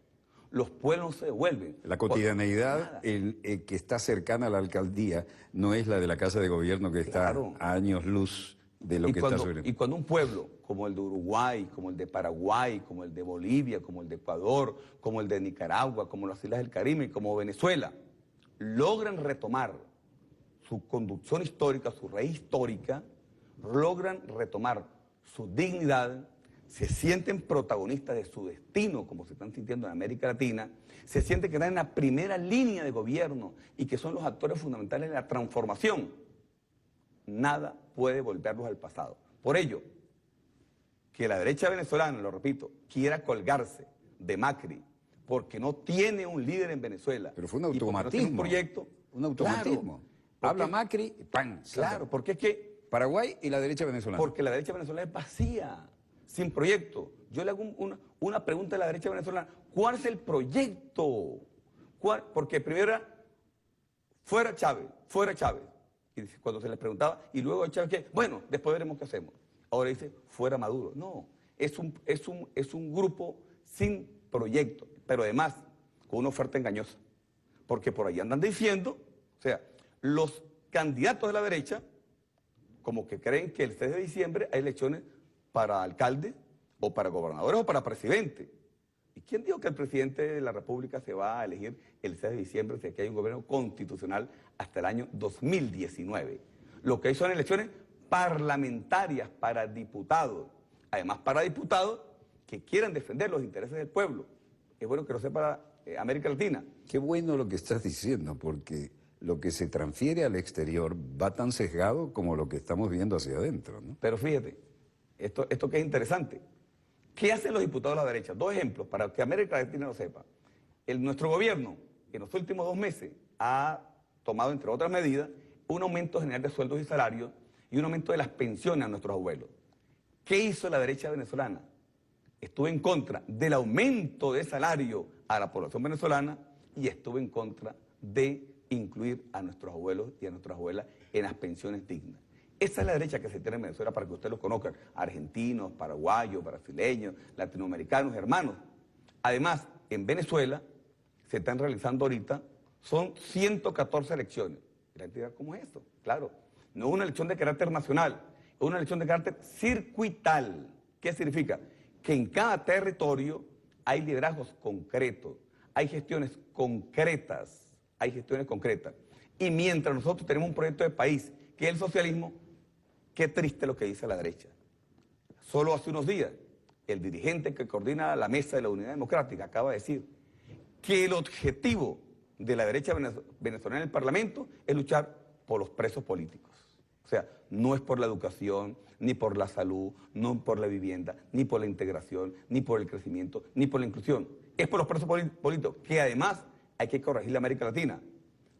Los pueblos no se devuelven. La cotidianeidad que está cercana a la alcaldía no es la de la Casa de Gobierno que está a años luz de lo que está sobre. Y cuando un pueblo como el de Uruguay, como el de Paraguay, como el de Bolivia, como el de Ecuador, como el de Nicaragua, como las Islas del Caribe, como Venezuela, logran retomar su conducción histórica, su raíz histórica, logran retomar su dignidad, se sienten protagonistas de su destino, como se están sintiendo en América Latina, se sienten que están en la primera línea de gobierno y que son los actores fundamentales de la transformación. Nada puede volverlos al pasado. Por ello, que la derecha venezolana, lo repito, quiera colgarse de Macri, porque no tiene un líder en Venezuela. Pero fue un automatismo. No tiene un proyecto. Un automatismo. Claro, habla Macri y ¡pam! Claro, porque es que... Paraguay y la derecha venezolana. Porque la derecha venezolana es vacía, sin proyecto. Yo le hago una pregunta a la derecha venezolana. ¿Cuál es el proyecto? Porque primero era fuera Chávez, fuera Chávez. Y cuando se les preguntaba, y luego Chávez, ¿qué? Bueno, después veremos qué hacemos. Ahora dice, fuera Maduro. No, es un grupo sin proyecto, pero además con una oferta engañosa. Porque por ahí andan diciendo, o sea, los candidatos de la derecha, como que creen que el 6 de diciembre hay elecciones para alcaldes o para gobernadores o para presidente. ¿Y quién dijo que el presidente de la República se va a elegir el 6 de diciembre si aquí hay un gobierno constitucional hasta el año 2019? Lo que hay son elecciones parlamentarias para diputados. Además, para diputados que quieran defender los intereses del pueblo. Es bueno que lo sepa América Latina. Qué bueno lo que estás diciendo, porque lo que se transfiere al exterior va tan sesgado como lo que estamos viendo hacia adentro, ¿no? Pero fíjate, esto que es interesante. ¿Qué hacen los diputados de la derecha? 2 ejemplos para que América Latina lo sepa. Nuestro gobierno, en los últimos 2 meses, ha tomado, entre otras medidas, un aumento general de sueldos y salarios y un aumento de las pensiones a nuestros abuelos. ¿Qué hizo la derecha venezolana? Estuvo en contra del aumento de salario a la población venezolana y estuvo en contra de incluir a nuestros abuelos y a nuestras abuelas en las pensiones dignas. Esa es la derecha que se tiene en Venezuela, para que ustedes los conozcan, argentinos, paraguayos, brasileños, latinoamericanos, hermanos. Además, en Venezuela se están realizando ahorita, son 114 elecciones. ¿Y la entidad cómo es eso? Claro, no es una elección de carácter nacional, es una elección de carácter circuital. ¿Qué significa? Que en cada territorio hay liderazgos concretos, hay gestiones concretas. Y mientras nosotros tenemos un proyecto de país, que es el socialismo, qué triste lo que dice la derecha. Solo hace unos días, el dirigente que coordina la mesa de la Unidad Democrática acaba de decir que el objetivo de la derecha venezolana en el Parlamento es luchar por los presos políticos. O sea, no es por la educación, ni por la salud, no por la vivienda, ni por la integración, ni por el crecimiento, ni por la inclusión. Es por los presos políticos, que además hay que corregir la América Latina.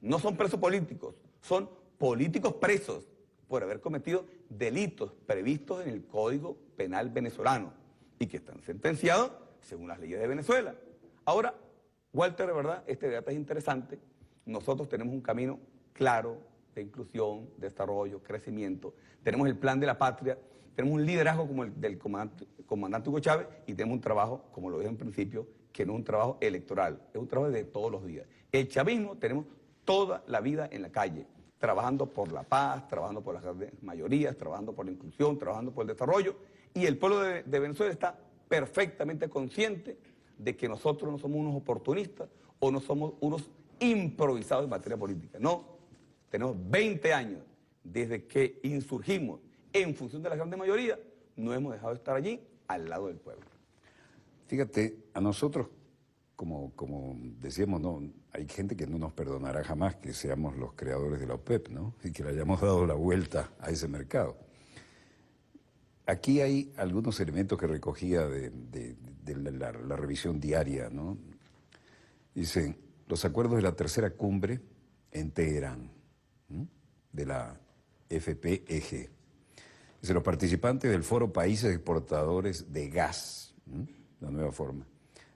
No son presos políticos, son políticos presos por haber cometido delitos previstos en el Código Penal venezolano y que están sentenciados según las leyes de Venezuela. Ahora, Walter, de verdad, este debate es interesante. Nosotros tenemos un camino claro de inclusión, desarrollo, crecimiento. Tenemos el plan de la patria, tenemos un liderazgo como el del comandante Hugo Chávez y tenemos un trabajo, como lo dije en principio, que no es un trabajo electoral, es un trabajo de todos los días. El chavismo tenemos toda la vida en la calle, trabajando por la paz, trabajando por las grandes mayorías, trabajando por la inclusión, trabajando por el desarrollo, y el pueblo de Venezuela está perfectamente consciente de que nosotros no somos unos oportunistas o no somos unos improvisados en materia política. No, tenemos 20 años desde que insurgimos en función de la grande mayoría, no hemos dejado de estar allí al lado del pueblo. Fíjate, a nosotros, como decíamos, no, hay gente que no nos perdonará jamás que seamos los creadores de la OPEP, ¿no? Y que le hayamos dado la vuelta a ese mercado. Aquí hay algunos elementos que recogía de la revisión diaria, ¿no? Dicen, los acuerdos de la tercera cumbre en Teherán, ¿no? De la FPEG. Dice, los participantes del Foro Países Exportadores de Gas, ¿no? La nueva forma,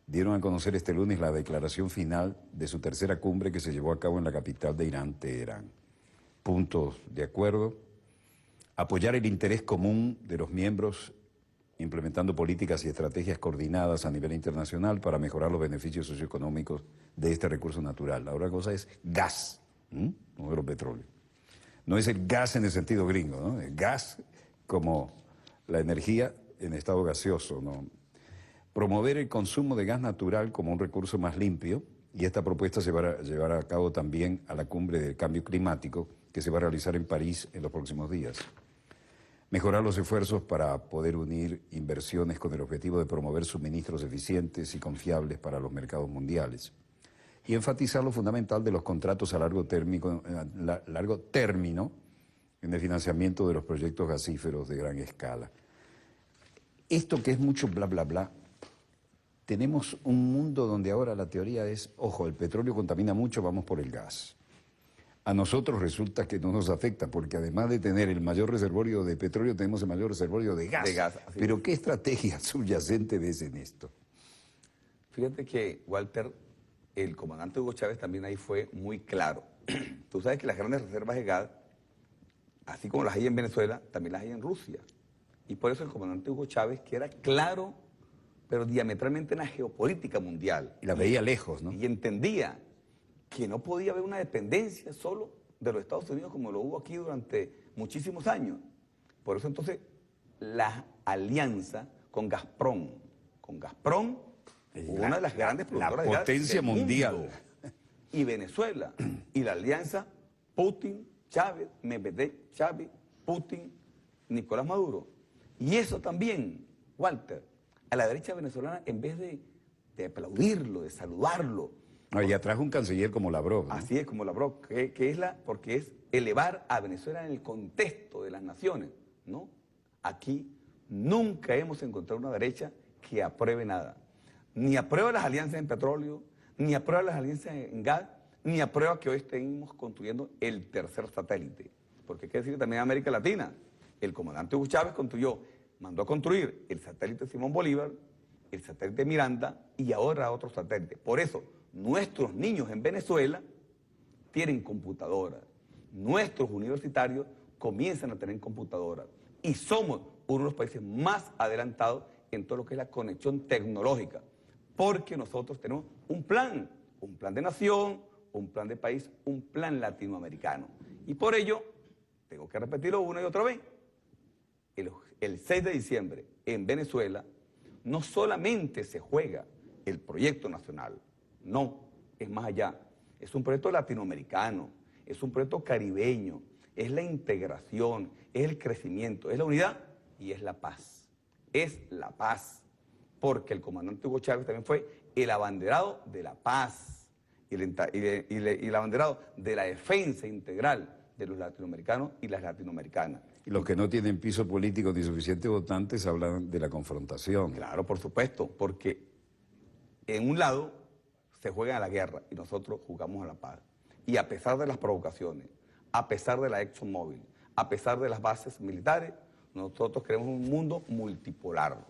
dieron a conocer este lunes la declaración final de su tercera cumbre que se llevó a cabo en la capital de Irán, Teherán. Puntos de acuerdo: apoyar el interés común de los miembros implementando políticas y estrategias coordinadas a nivel internacional para mejorar los beneficios socioeconómicos de este recurso natural. La otra cosa es gas, no solo petróleo. No es el gas en el sentido gringo, ¿no? El gas como la energía en estado gaseoso, ¿no? Promover el consumo de gas natural como un recurso más limpio, y esta propuesta se va a llevar a cabo también a la cumbre del cambio climático que se va a realizar en París en los próximos días. Mejorar los esfuerzos para poder unir inversiones con el objetivo de promover suministros eficientes y confiables para los mercados mundiales. Y enfatizar lo fundamental de los contratos a largo término en el financiamiento de los proyectos gasíferos de gran escala. Esto que es mucho bla, bla, bla, tenemos un mundo donde ahora la teoría es, ojo, el petróleo contamina mucho, vamos por el gas. A nosotros resulta que no nos afecta, porque además de tener el mayor reservorio de petróleo, tenemos el mayor reservorio de gas. Pero es. ¿Qué estrategia subyacente ves en esto? Fíjate que, Walter, el comandante Hugo Chávez también ahí fue muy claro. Tú sabes que las grandes reservas de gas, así como las hay en Venezuela, también las hay en Rusia. Y por eso el comandante Hugo Chávez, que era claro, pero diametralmente en la geopolítica mundial. Y la veía lejos, ¿no? Y entendía que no podía haber una dependencia solo de los Estados Unidos como lo hubo aquí durante muchísimos años. Por eso entonces la alianza con Gazprom, una de las grandes productoras de gas, la potencia mundial, y Venezuela, y la alianza Putin, Chávez, Medvedev, Chávez, Putin, Nicolás Maduro. Y eso también, Walter, a la derecha venezolana, en vez de aplaudirlo, de saludarlo. Y atrás un canciller como Lavrov, ¿no? Así es, como Lavrov, porque es elevar a Venezuela en el contexto de las naciones, ¿no? Aquí nunca hemos encontrado una derecha que apruebe nada. Ni aprueba las alianzas en petróleo, ni aprueba las alianzas en gas, ni aprueba que hoy estemos construyendo el tercer satélite. Porque hay que decir también en América Latina, el comandante Hugo Chávez mandó a construir el satélite Simón Bolívar, el satélite Miranda y ahora otro satélite. Por eso, nuestros niños en Venezuela tienen computadoras, nuestros universitarios comienzan a tener computadoras y somos uno de los países más adelantados en todo lo que es la conexión tecnológica, porque nosotros tenemos un plan de nación, un plan de país, un plan latinoamericano. Y por ello, tengo que repetirlo una y otra vez, el 6 de diciembre en Venezuela no solamente se juega el proyecto nacional, no, es más allá, es un proyecto latinoamericano, es un proyecto caribeño, es la integración, es el crecimiento, es la unidad y es la paz. Es la paz, porque el comandante Hugo Chávez también fue el abanderado de la paz y el abanderado de la defensa integral de los latinoamericanos y las latinoamericanas. Y los que no tienen piso político ni suficientes votantes hablan de la confrontación. Claro, por supuesto, porque en un lado se juega a la guerra y nosotros jugamos a la paz. Y a pesar de las provocaciones, a pesar de la ExxonMobil, a pesar de las bases militares, nosotros queremos un mundo multipolar.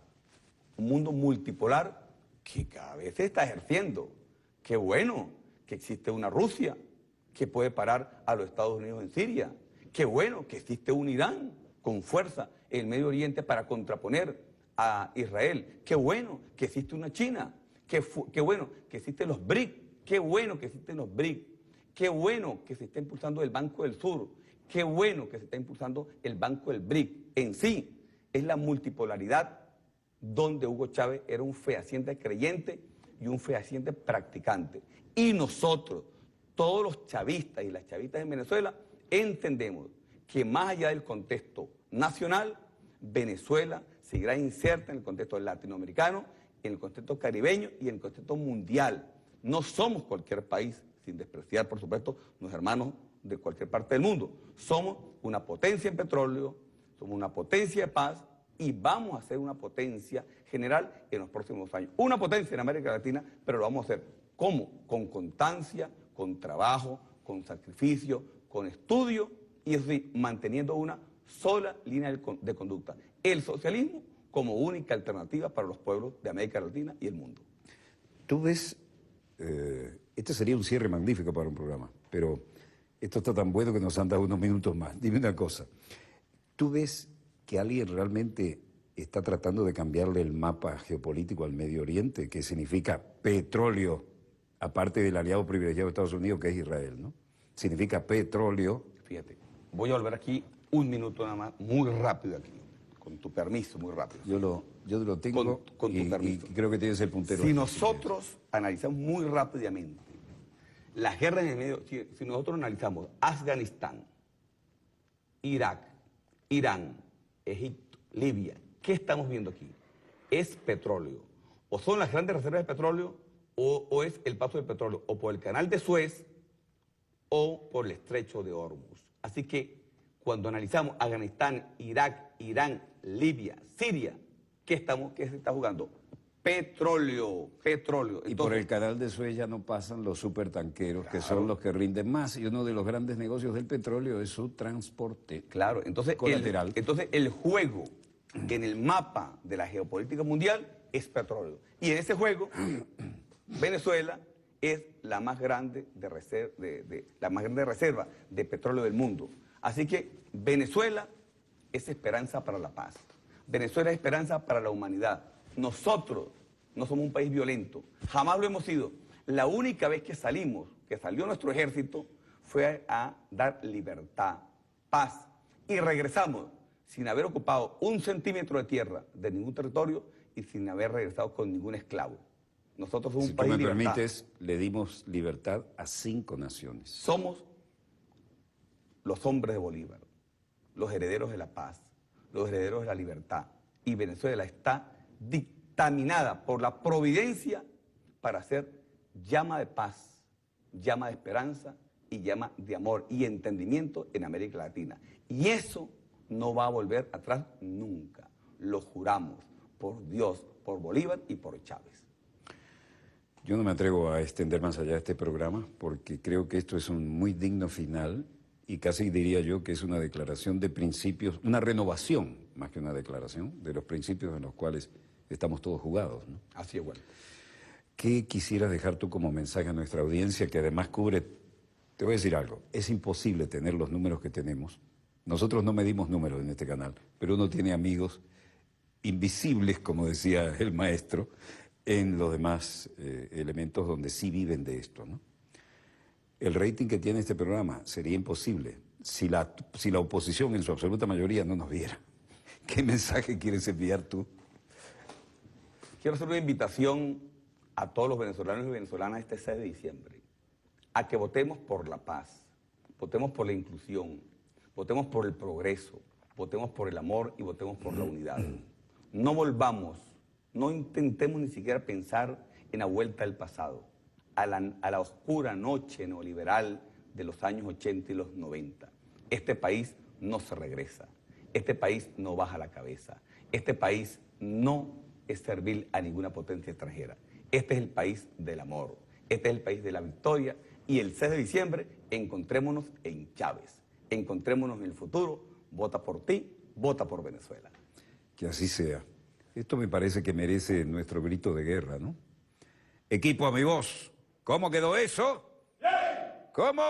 Un mundo multipolar que cada vez se está ejerciendo. Qué bueno que existe una Rusia que puede parar a los Estados Unidos en Siria. Qué bueno que existe un Irán con fuerza en el Medio Oriente para contraponer a Israel. Qué bueno que existe una China. Qué bueno que existen los BRIC. Qué bueno que existen los BRIC. Qué bueno que se está impulsando el Banco del Sur. Qué bueno que se está impulsando el Banco del BRIC. En sí, es la multipolaridad donde Hugo Chávez era un fehaciente creyente y un fehaciente practicante. Y nosotros, todos los chavistas y las chavistas en Venezuela, entendemos que más allá del contexto nacional, Venezuela seguirá inserta en el contexto latinoamericano, en el contexto caribeño y en el contexto mundial. No somos cualquier país, sin despreciar, por supuesto, los hermanos de cualquier parte del mundo. Somos una potencia en petróleo, somos una potencia de paz y vamos a ser una potencia general en los próximos años. Una potencia en América Latina, pero lo vamos a hacer. ¿Cómo? Con constancia, con trabajo, con sacrificio, con estudio y eso sí, manteniendo una sola línea de conducta. El socialismo como única alternativa para los pueblos de América Latina y el mundo. Tú ves, este sería un cierre magnífico para un programa, pero esto está tan bueno que nos han dado unos minutos más. Dime una cosa, ¿tú ves que alguien realmente está tratando de cambiarle el mapa geopolítico al Medio Oriente, que significa petróleo, aparte del aliado privilegiado de Estados Unidos, que es Israel, ¿no? Significa petróleo. Fíjate, voy a volver aquí un minuto nada más, muy rápido aquí, con tu permiso, muy rápido. Yo lo tengo con tu permiso. Y creo que tienes el puntero. Si nosotros analizamos muy rápidamente las guerras en el medio, si nosotros analizamos Afganistán, Irak, Irán, Egipto, Libia, ¿qué estamos viendo aquí? Es petróleo. O son las grandes reservas de petróleo o es el paso del petróleo, o por el canal de Suez o por el estrecho de Hormuz. Así que cuando analizamos Afganistán, Irak, Irán, Libia, Siria, ¿qué se está jugando? Petróleo. Entonces, y por el canal de Suez ya no pasan los supertanqueros, claro, que son los que rinden más. Y uno de los grandes negocios del petróleo es su transporte. Claro, entonces colateral. El juego en el mapa de la geopolítica mundial es petróleo. Y en ese juego, Venezuela es la más grande reserva de petróleo del mundo. Así que Venezuela es esperanza para la paz. Venezuela es esperanza para la humanidad. Nosotros no somos un país violento, jamás lo hemos sido. La única vez que salió nuestro ejército, fue a dar libertad, paz, y regresamos sin haber ocupado un centímetro de tierra de ningún territorio y sin haber regresado con ningún esclavo. Nosotros somos un país de libertad. Si tú me permites, le dimos libertad a 5 naciones. Somos los hombres de Bolívar, los herederos de la paz, los herederos de la libertad. Y Venezuela está dictaminada por la providencia para ser llama de paz, llama de esperanza y llama de amor y entendimiento en América Latina. Y eso no va a volver atrás nunca. Lo juramos por Dios, por Bolívar y por Chávez. Yo no me atrevo a extender más allá de este programa porque creo que esto es un muy digno final y casi diría yo que es una declaración de principios, una renovación más que una declaración de los principios en los cuales estamos todos jugados, ¿no? Así es, bueno. ¿Qué quisieras dejar tú como mensaje a nuestra audiencia que además cubre, te voy a decir algo, es imposible tener los números que tenemos. Nosotros no medimos números en este canal, pero uno tiene amigos invisibles, como decía el maestro, en los demás elementos donde sí viven de esto, ¿no? El rating que tiene este programa sería imposible si la oposición en su absoluta mayoría no nos viera. ¿Qué mensaje quieres enviar tú? Quiero hacer una invitación a todos los venezolanos y venezolanas este 6 de diciembre, a que votemos por la paz, votemos por la inclusión, Votemos por el progreso, votemos por el amor y votemos por la unidad. No volvamos, no intentemos ni siquiera pensar en la vuelta del pasado, a la oscura noche neoliberal de los años 80 y los 90. Este país no se regresa, este país no baja la cabeza, este país no es servil a ninguna potencia extranjera. Este es el país del amor, este es el país de la victoria y el 6 de diciembre encontrémonos en Chávez, encontrémonos en el futuro, vota por ti, vota por Venezuela. Que así sea. Esto me parece que merece nuestro grito de guerra, ¿no? Equipo a mi voz, ¿cómo quedó eso? ¡Bien! ¿Cómo?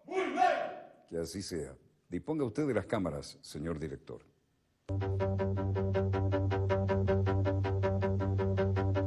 ¡Muy bien! Que así sea. Disponga usted de las cámaras, señor director.